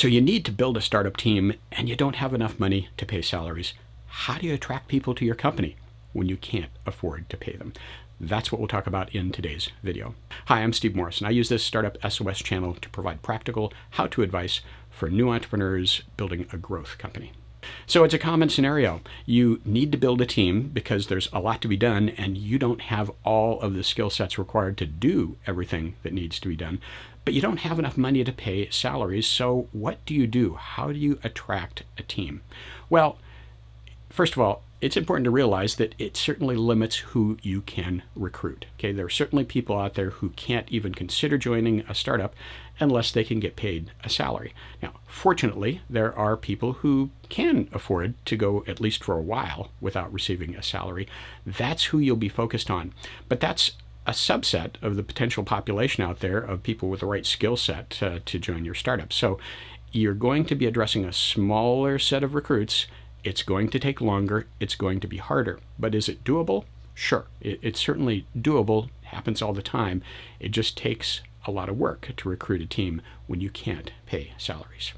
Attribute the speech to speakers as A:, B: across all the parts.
A: So you need to build a startup team and you don't have enough money to pay salaries. How do you attract people to your company when you can't afford to pay them? That's what we'll talk about in today's video. Hi, I'm Steve Morris, and I use this Startup SOS channel to provide practical how-to advice for new entrepreneurs building a growth company. So it's a common scenario. You need to build a team because there's a lot to be done and you don't have all of the skill sets required to do everything that needs to be done, but you don't have enough money to pay salaries. So what do you do? How do you attract a team? Well, first of all, it's important to realize that it certainly limits who you can recruit. Okay, there are certainly people out there who can't even consider joining a startup unless they can get paid a salary. Now, fortunately, there are people who can afford to go at least for a while without receiving a salary. That's who you'll be focused on. But that's a subset of the potential population out there of people with the right skill set to join your startup. So you're going to be addressing a smaller set of recruits. It's going to take longer. It's going to be harder. But is it doable? Sure. It's certainly doable. It happens all the time. It just takes a lot of work to recruit a team when you can't pay salaries.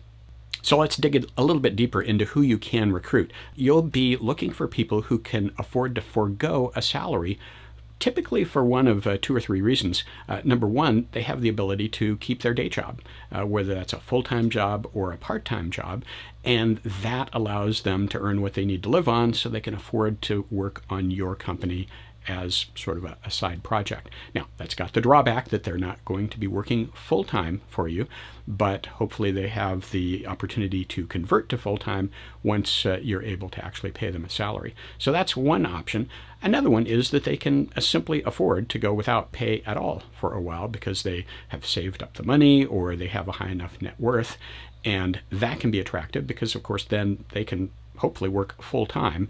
A: So let's dig a little bit deeper into who you can recruit. You'll be looking for people who can afford to forego a salary, typically for one of two or three reasons. Number one, they have the ability to keep their day job, whether that's a full-time job or a part-time job, and that allows them to earn what they need to live on so they can afford to work on your company as sort of a side project. Now, that's got the drawback that they're not going to be working full-time for you, but hopefully they have the opportunity to convert to full-time once you're able to actually pay them a salary. So that's one option. Another one is that they can simply afford to go without pay at all for a while because they have saved up the money or they have a high enough net worth, and that can be attractive because, of course, then they can hopefully work full-time,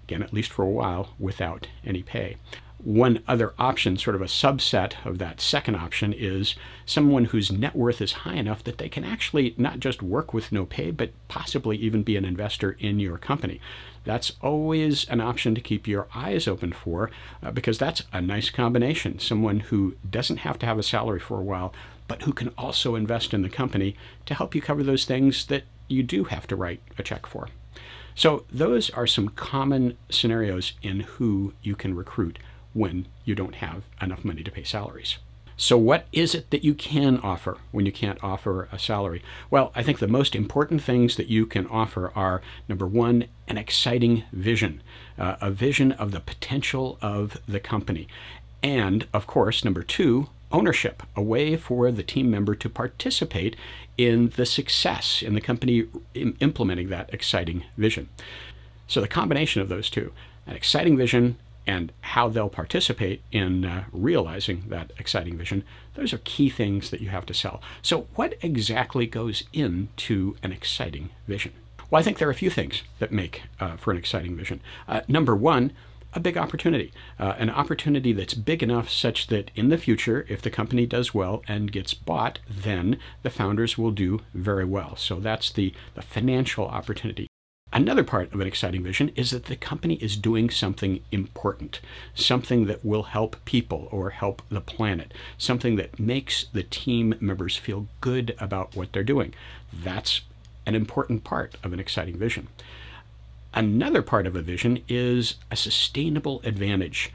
A: again, at least for a while, without any pay. One other option, sort of a subset of that second option, is someone whose net worth is high enough that they can actually not just work with no pay, but possibly even be an investor in your company. That's always an option to keep your eyes open for because that's a nice combination. Someone who doesn't have to have a salary for a while, but who can also invest in the company to help you cover those things that you do have to write a check for. So those are some common scenarios in who you can recruit when you don't have enough money to pay salaries. So what is it that you can offer when you can't offer a salary? Well, I think the most important things that you can offer are, number one, an exciting vision, a vision of the potential of the company. And of course, number two, ownership, a way for the team member to participate in the success in the company implementing that exciting vision. So the combination of those two, an exciting vision and how they'll participate in realizing that exciting vision, those are key things that you have to sell. So what exactly goes into an exciting vision? Well, I think there are a few things that make for an exciting vision. Number one, a big opportunity, an opportunity that's big enough such that in the future, if the company does well and gets bought, then the founders will do very well. So that's the financial opportunity. Another part of an exciting vision is that the company is doing something important, something that will help people or help the planet, something that makes the team members feel good about what they're doing. That's an important part of an exciting vision. Another part of a vision is a sustainable advantage,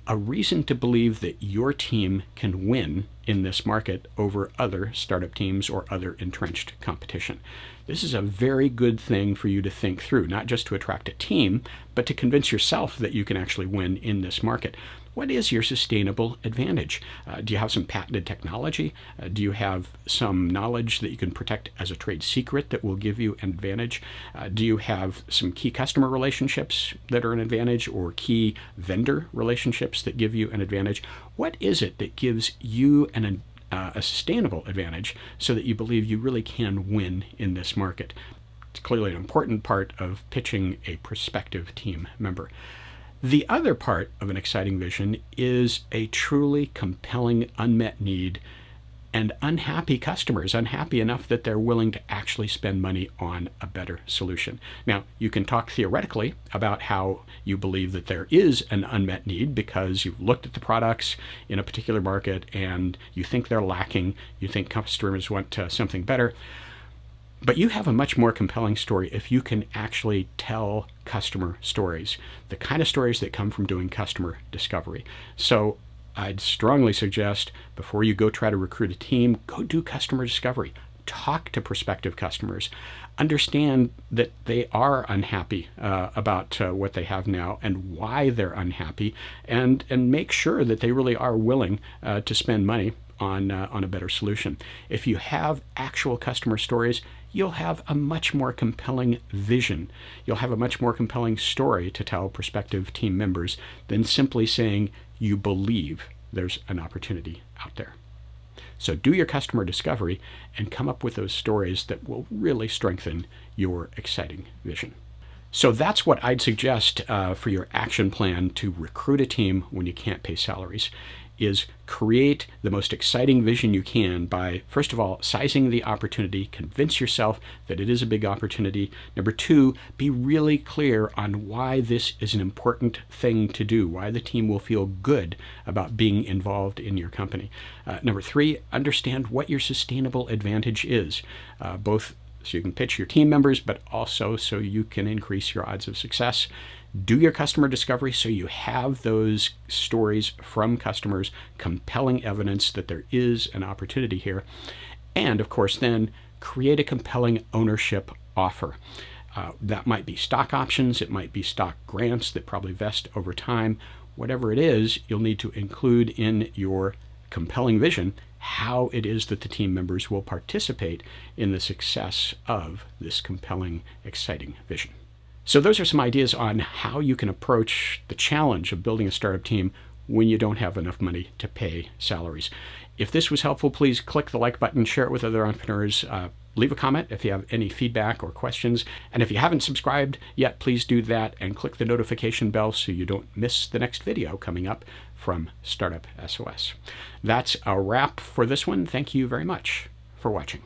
A: a reason to believe that your team can win in this market over other startup teams or other entrenched competition. This is a very good thing for you to think through, not just to attract a team, but to convince yourself that you can actually win in this market. What is your sustainable advantage? Do you have some patented technology? Do you have some knowledge that you can protect as a trade secret that will give you an advantage? Do you have some key customer relationships that are an advantage or key vendor relationships that give you an advantage? What is it that gives you a sustainable advantage so that you believe you really can win in this market? It's clearly an important part of pitching a prospective team member. The other part of an exciting vision is a truly compelling unmet need and unhappy customers, unhappy enough that they're willing to actually spend money on a better solution. Now, you can talk theoretically about how you believe that there is an unmet need because you've looked at the products in a particular market and you think they're lacking, you think customers want something better. But you have a much more compelling story if you can actually tell customer stories, the kind of stories that come from doing customer discovery. So I'd strongly suggest before you go try to recruit a team, go do customer discovery. Talk to prospective customers. Understand that they are unhappy about what they have now and why they're unhappy, and make sure that they really are willing to spend money on a better solution. If you have actual customer stories, you'll have a much more compelling vision. You'll have a much more compelling story to tell prospective team members than simply saying you believe there's an opportunity out there. So do your customer discovery and come up with those stories that will really strengthen your exciting vision. So that's what I'd suggest for your action plan to recruit a team when you can't pay salaries, is create the most exciting vision you can by, first of all, sizing the opportunity. Convince yourself that it is a big opportunity. Number two, be really clear on why this is an important thing to do, why the team will feel good about being involved in your company. Number three, understand what your sustainable advantage is, both so you can pitch your team members, but also so you can increase your odds of success. Do your customer discovery so you have those stories from customers, compelling evidence that there is an opportunity here. And of course, then create a compelling ownership offer. That might be stock options, it might be stock grants that probably vest over time. Whatever it is, you'll need to include in your compelling vision how it is that the team members will participate in the success of this compelling, exciting vision. So those are some ideas on how you can approach the challenge of building a startup team when you don't have enough money to pay salaries. If this was helpful, please click the like button, share it with other entrepreneurs, leave a comment if you have any feedback or questions. And if you haven't subscribed yet, please do that and click the notification bell so you don't miss the next video coming up from Startup SOS. That's a wrap for this one. Thank you very much for watching.